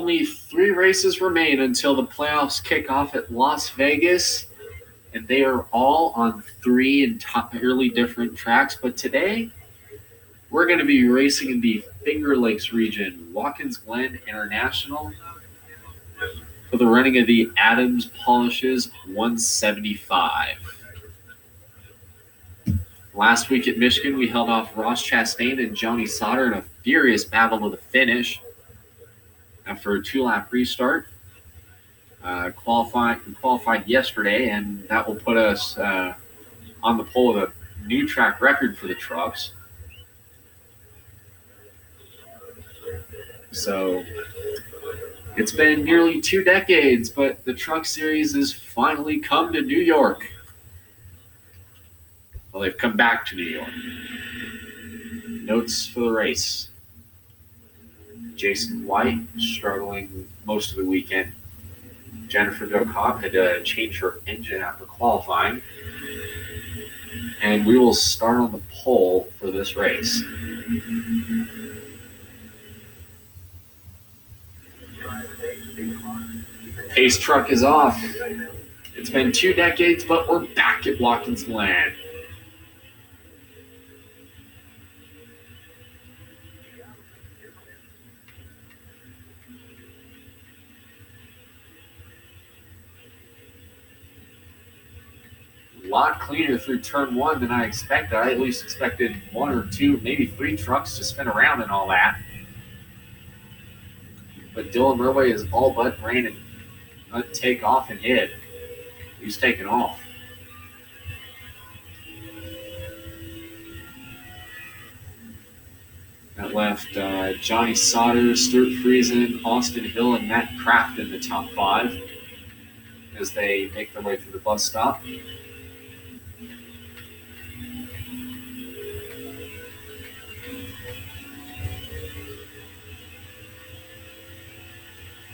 Only 3 races remain until the playoffs kick off at Las Vegas, and they are all on 3 entirely different tracks. But today, we're going to be racing in the Finger Lakes region, Watkins Glen International, for the running of the Adams Polishes 175. Last week at Michigan, we held off Ross Chastain and Johnny Sauter in a furious battle to the finish after a 2-lap restart. Qualified yesterday, and that will put us on the pole with a new track record for the trucks. So it's been nearly 2 decades, but the Truck Series has finally come to New York. Well, they've come back to New York. Notes for the race. Jason White struggling most of the weekend. Jennifer Docott had to change her engine after qualifying. And we will start on the pole for this race. Pace truck is off. It's been 2 decades, but we're back at Watkins Glen. A lot cleaner through turn 1 than I expected. I at least expected 1 or 2, maybe 3 trucks to spin around and all that. But Dylan Murway is all but ran and take off and hit. He's taken off. That left Johnny Sauter, Stuart Friesen, Austin Hill, and Matt Kraft in the top 5 as they make their way through the bus stop.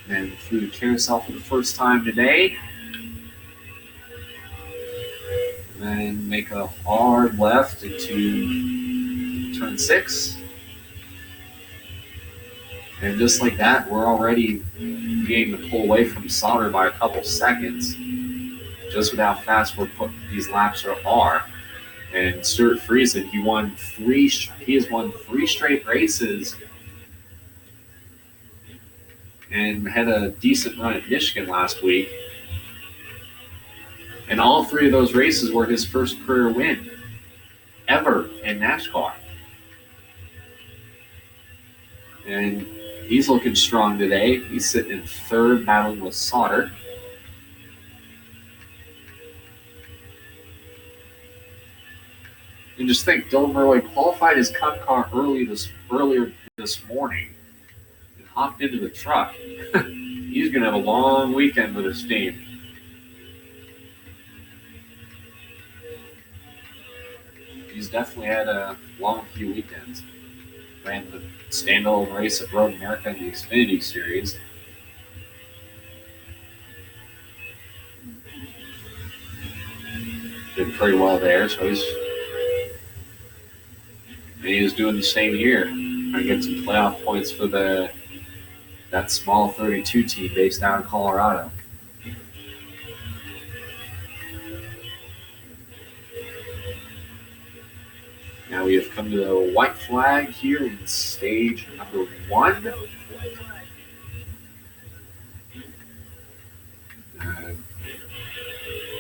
And through the carousel for the first time today. And then make a hard left into turn 6. And just like that, we're already beginning to pull away from Sauter by a couple seconds. Just with how fast these laps are. And Stuart Friesen, he has won 3 straight races and had a decent run at Michigan last week. And all 3 of those races were his first career win ever in NASCAR. And he's looking strong today. He's sitting in 3rd, battling with Sauter. And just think, Dylan Murway qualified his Cup car earlier this morning and hopped into the truck. He's going to have a long weekend with his team. He's definitely had a long few weekends. Ran the standalone race at Road America in the Xfinity Series. Did pretty well there, so he's doing the same here. Trying to get some playoff points for that small 32 team based out in Colorado. Now we have come to the white flag here in stage number 1.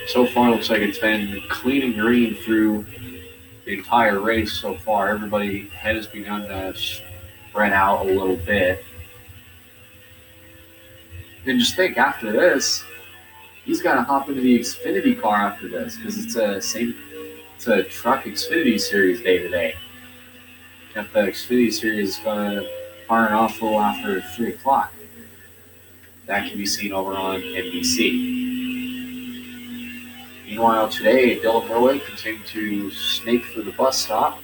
So far, it looks like it's been clean and green through the entire race so far. Everybody's head has begun to spread out a little bit. And just think, after this, he's got to hop into the Xfinity car after this because it's a truck Xfinity Series day today. If the Xfinity Series is going to fire off a little after 3 o'clock. That can be seen over on NBC. Meanwhile, today, Dylan Murway continuing to snake through the bus stop.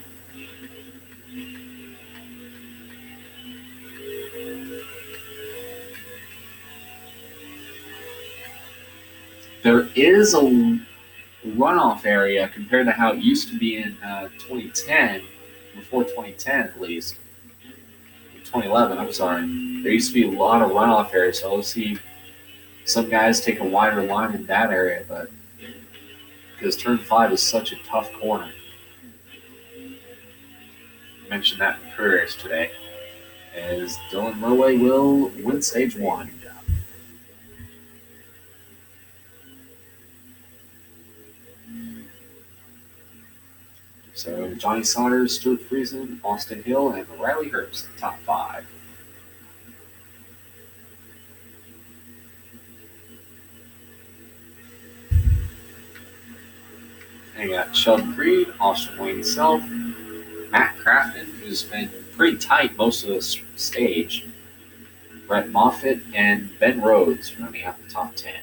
There is a runoff area compared to how it used to be in 2010, before 2010 at least. In 2011. I'm sorry. There used to be a lot of runoff areas, so I'll see some guys take a wider line in that area, but because turn 5 is such a tough corner. I mentioned that in career race today, as Dylan Murway will win stage 1. So Johnny Saunders, Stuart Friesen, Austin Hill, and Riley Herbst, the top 5. And you got Sheldon Creed, Austin Wayne Self, Matt Crafton, who's been pretty tight most of the stage, Brett Moffitt, and Ben Rhodes running out the top 10.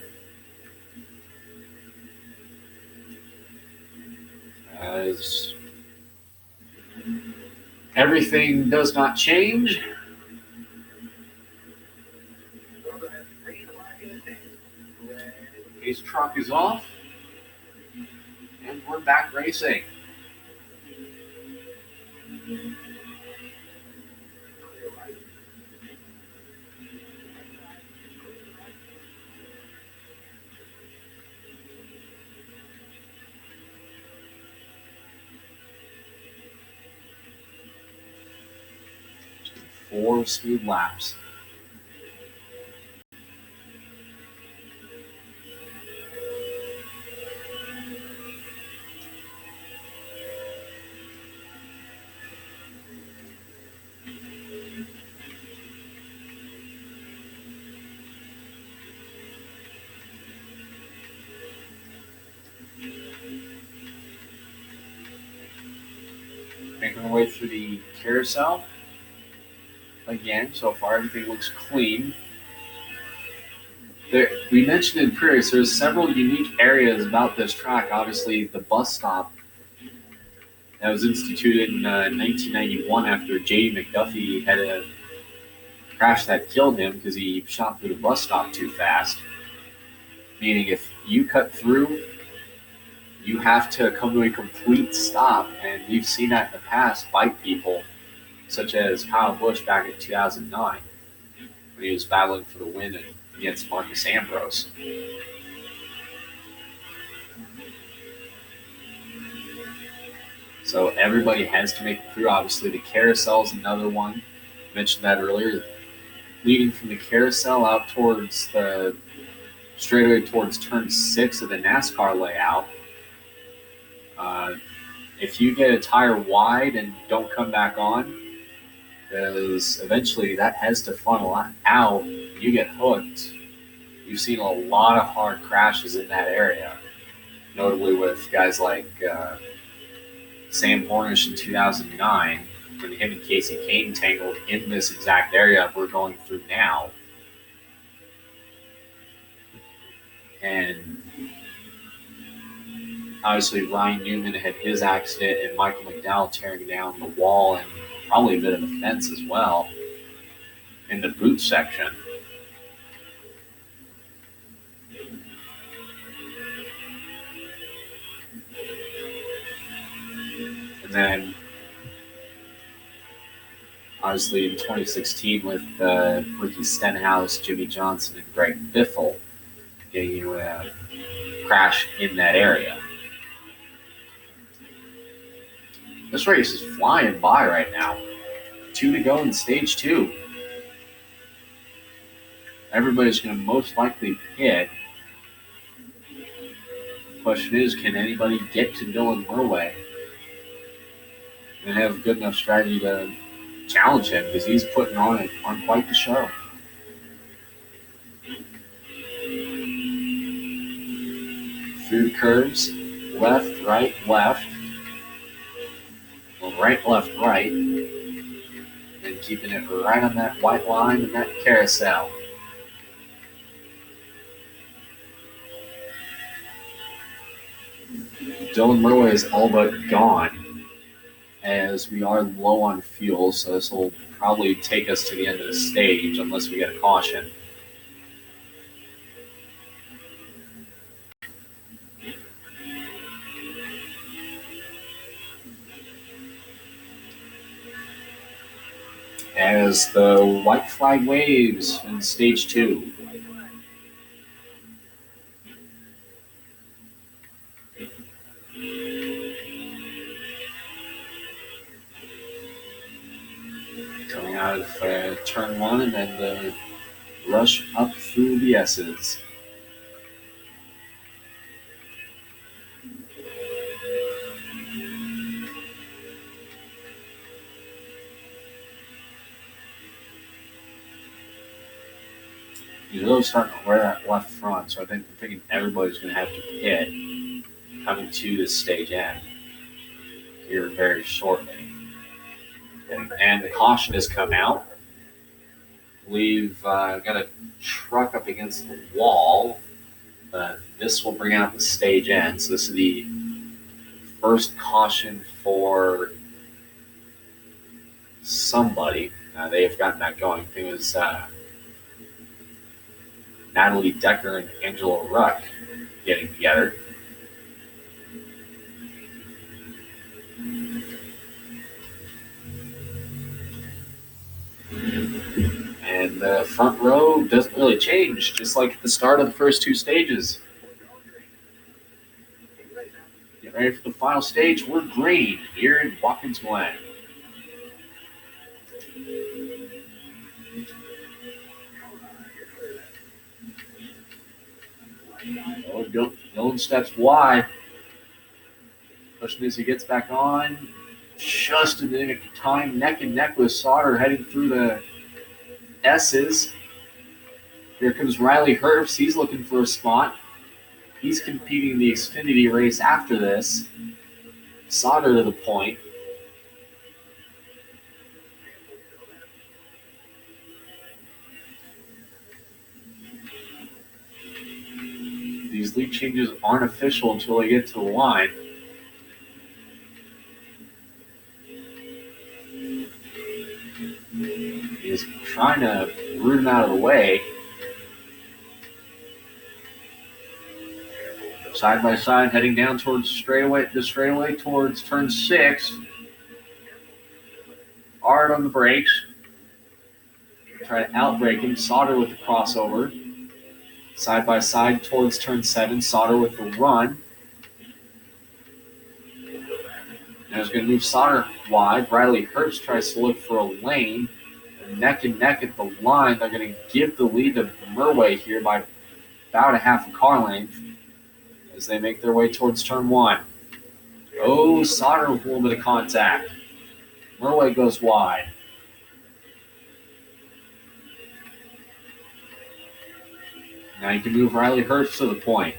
As everything does not change, his truck is off, and we're back racing. Four smooth laps. Making our way through the carousel. Again, so far everything looks clean. We mentioned in previous, there's several unique areas about this track. Obviously, the bus stop that was instituted in 1991 after J.D. McDuffie had a crash that killed him because he shot through the bus stop too fast. Meaning, if you cut through, you have to come to a complete stop, and we've seen that in the past bite people, such as Kyle Busch back in 2009 when he was battling for the win against Marcus Ambrose. So everybody has to make it through. Obviously, the carousel is another one. I mentioned that earlier. Leading from the carousel out towards the straightaway towards turn 6 of the NASCAR layout. If you get a tire wide and don't come back on, because eventually that has to funnel out, you get hooked. You've seen a lot of hard crashes in that area, notably with guys like Sam Hornish in 2009, when him and Casey Kane tangled in this exact area we're going through now. And obviously Ryan Newman had his accident, and Michael McDowell tearing down the wall and probably a bit of a fence as well in the boot section. And then obviously in 2016 with Ricky Stenhouse, Jimmy Johnson, and Greg Biffle getting you a crash in that area. This race is flying by right now. 2 to go in stage 2. Everybody's going to most likely pit. Question is, can anybody get to Dylan Murway and have a good enough strategy to challenge him, because he's putting on quite the show. Through the curves, left, right, left. Well, right, left, right. And keeping it right on that white line and that carousel. Dylan Murway is all but gone, as we are low on fuel, so this will probably take us to the end of the stage unless we get a caution. as the white flag waves in stage 2. Coming out of turn 1 and then the rush up through the S's. He's really starting to wear that left front, so I'm thinking everybody's going to have to hit coming to this stage end here very shortly. And the caution has come out. We've got a truck up against the wall. This will bring out the stage end. So this is the first caution for somebody. They have gotten that going. I think it was Natalie Decker and Angela Ruck getting together. And the front row doesn't really change, just like at the start of the first 2 stages. Get ready for the final stage. We're green here in Watkins Glen. Oh, Dylan steps wide. Pushing as he gets back on. Just in the nick of time, neck and neck with Sauter heading through the S's. Here comes Riley Herbst. He's looking for a spot. He's competing in the Xfinity race after this. Sauter to the point. These lead changes aren't official until they get to the line. He's trying to root him out of the way. Side by side, heading down towards the straightaway towards turn 6. Hard on the brakes. Try to outbrake him. Sauter with the crossover. Side by side towards turn 7. Sauter with the run. Now he's going to move Sauter wide. Riley Herbst tries to look for a lane. Neck and neck at the line. They're going to give the lead to Murway here by about a half a car length as they make their way towards turn 1. Oh, Sauter with a little bit of contact. Murway goes wide. Now you can move Riley Herbst to the point.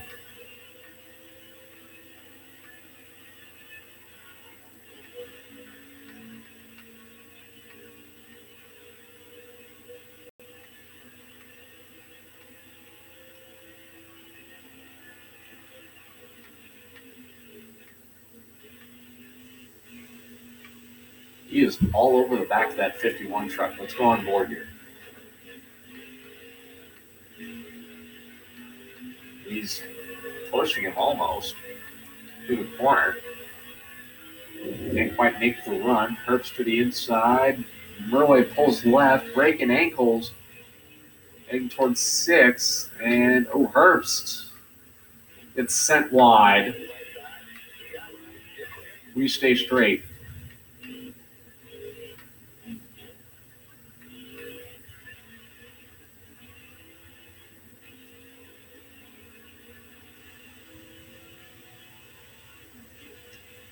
He is all over the back of that 51 truck. Let's go on board here. He's pushing him almost through the corner. Can't quite make the run. Herbst to the inside. Murway pulls left, breaking ankles. Heading towards 6. And, Herbst gets sent wide. We stay straight.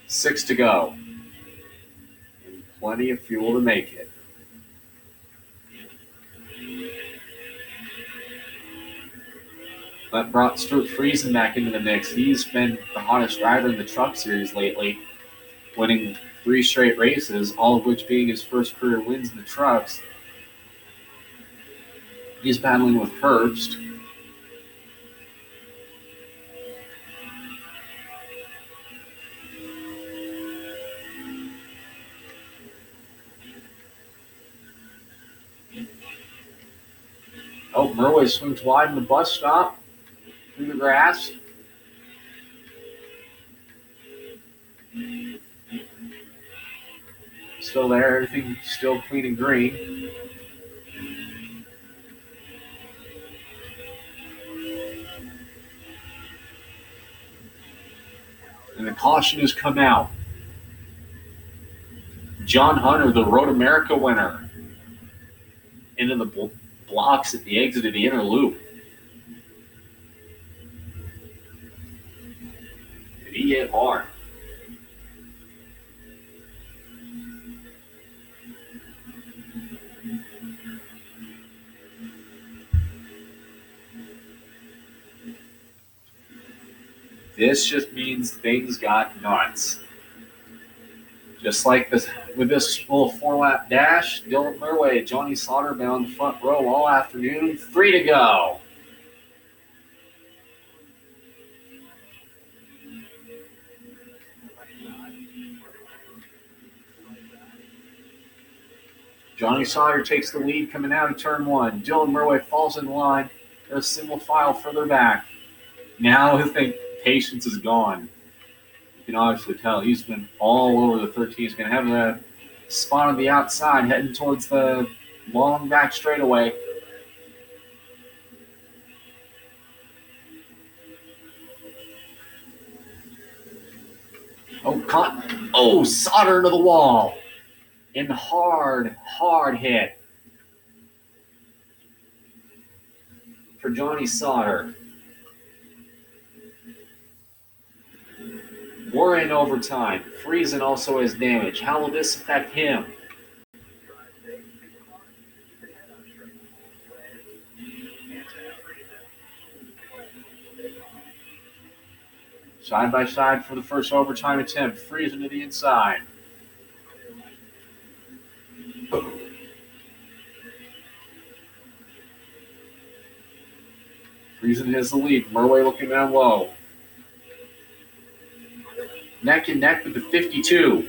Six to go. And plenty of fuel to make it. That brought Stuart Friesen back into the mix. He's been the hottest driver in the Truck Series lately, winning 3 straight races, all of which being his first career wins in the trucks. He's battling with Herbst. Murway swings wide in the bus stop through the grass. still there. Everything still clean and green. And the caution has come out. John Hunter, the Road America winner, into the blocks at the exit of the inner loop. And he hit hard. This just means things got nuts. Just like this with this little 4-lap dash, Dylan Murway, Johnny Sauter been on the front row all afternoon. 3 to go. Johnny Sauter takes the lead coming out of turn 1. Dylan Murway falls in line. There's a single file further back. Now I think patience is gone. You can obviously tell he's been all over the 13. He's going to have a spot on the outside heading towards the long back straightaway. Sauter into the wall. And hard hit for Johnny Sauter. We're in overtime. Friesen also has damage. How will this affect him? Side by side for the first overtime attempt. Friesen to the inside. Friesen has the lead. Murway looking down low. Neck and neck with the 52.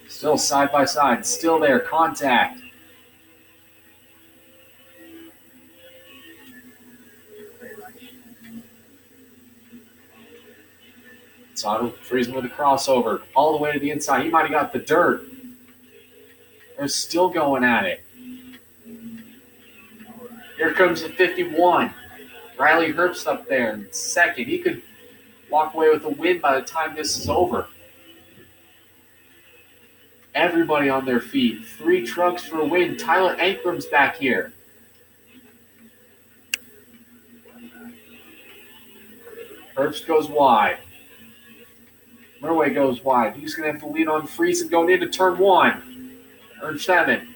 Still side by side. Still there. Contact. Sauter Friesen with a crossover. All the way to the inside. He might have got the dirt. They're still going at it. Here comes the 51. Riley Herbst up there in second. He could walk away with a win by the time this is over. Everybody on their feet. 3 trucks for a win. Tyler Ankram's back here. Herbst goes wide. Murway goes wide. He's going to have the lead on Friesen going into turn 1. Turn 7.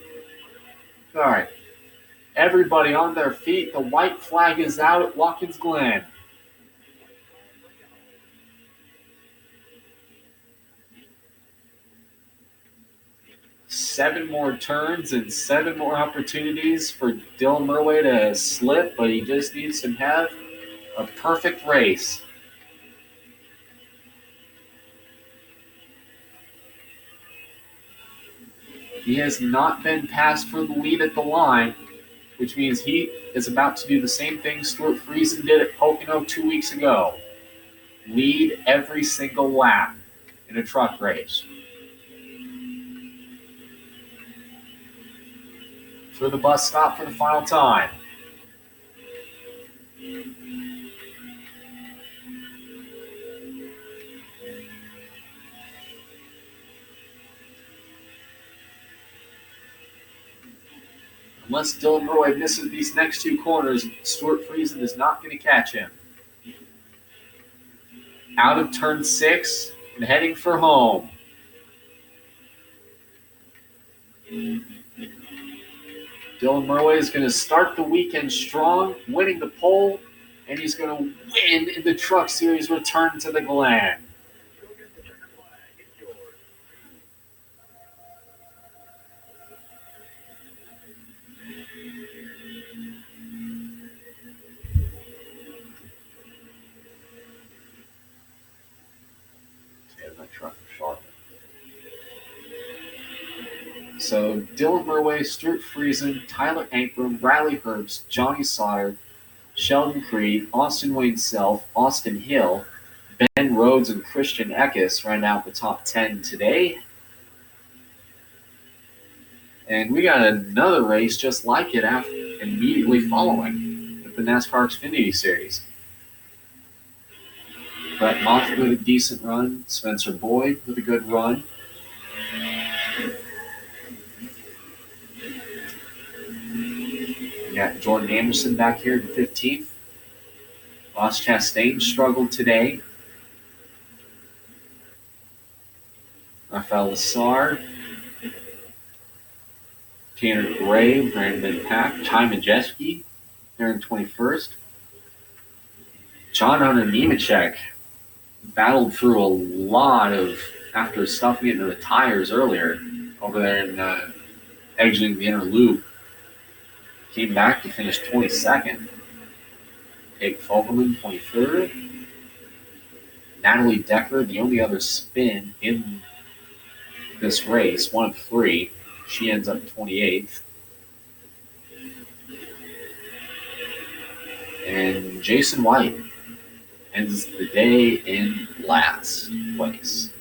All right. Everybody on their feet. The white flag is out at Watkins Glen. Seven more turns and 7 more opportunities for Dylan Murway to slip, but he just needs to have a perfect race. He has not been passed for the lead at the line, which means he is about to do the same thing Stuart Friesen did at Pocono 2 weeks ago. Lead every single lap in a truck race. For the bus stop for the final time. Unless Dylan Murway misses these next 2 corners, Stuart Friesen is not going to catch him. Out of turn 6 and heading for home. Dylan Murway is going to start the weekend strong, winning the pole, and he's going to win in the Truck Series return to the Glen. So Dylan Murway, Stuart Friesen, Tyler Ankram, Riley Herbst, Johnny Sauter, Sheldon Creed, Austin Wayne Self, Austin Hill, Ben Rhodes, and Christian Eckes round out the top 10 today. And we got another race just like it immediately following with the NASCAR Xfinity Series. Brett Moffitt with a decent run, Spencer Boyd with a good run. We got Jordan Anderson back here in 15th. Ross Chastain struggled today. Rafael Lessard, Tanner Gray, Brandon Pack, Ty Majeski there in 21st. John Hunter Nemechek battled through a lot of, after stuffing it into the tires earlier over there and exiting the inner loop. Came back to finish 22nd. Jake Fogelman, 23rd. Natalie Decker, the only other spin in this race, one of three. She ends up 28th. And Jason White ends the day in last place.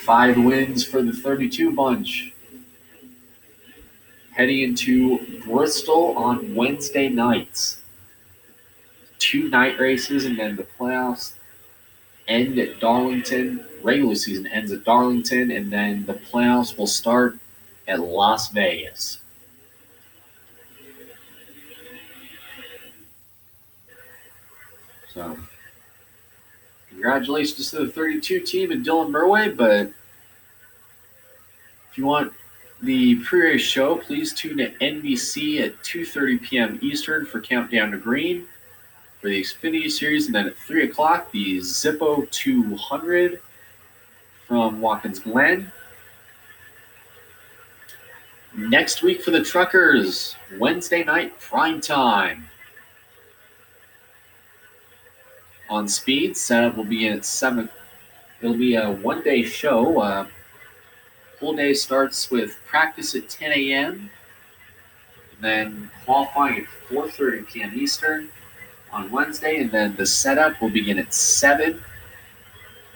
Five wins for the 32 bunch. Heading into Bristol on Wednesday nights. 2 night races, and then the playoffs end at Darlington. Regular season ends at Darlington, and then the playoffs will start at Las Vegas. So, congratulations to the 32 team and Dylan Murway, but if you want the pre-race show, please tune to NBC at 2:30 p.m. Eastern for Countdown to Green for the Xfinity Series, and then at 3 o'clock, the Zippo 200 from Watkins Glen. Next week for the Truckers, Wednesday night prime time. On Speed, setup will begin at 7. It'll be a one-day show. Full day starts with practice at 10 a.m. Then qualifying at 4:30 p.m. Eastern on Wednesday, and then the setup will begin at 7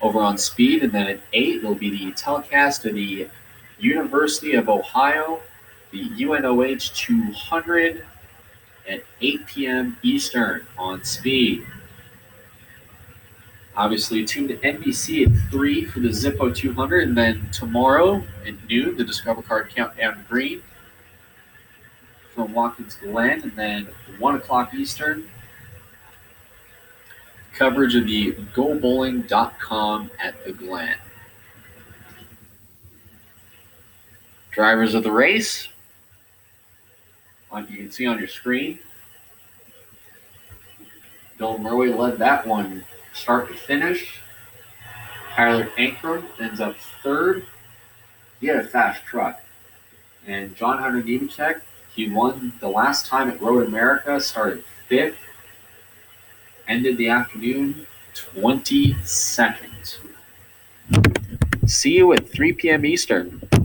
over on Speed, and then at 8 will be the telecast of the University of Ohio, the UNOH 200 at 8 p.m. Eastern on Speed. Obviously, tune to NBC at 3 for the Zippo 200, and then tomorrow at noon, the Discover Card Countdown to Green from Watkins Glen, and then 1 o'clock Eastern, coverage of the GoBowling.com at the Glen. Drivers of the race, like you can see on your screen, Bill Murray led that one start to finish. Tyler Ankrum ends up 3rd. He had a fast truck. And John Hunter Nemechek, he won the last time at Road America, started 5th. Ended the afternoon 22nd. See you at 3 p.m. Eastern.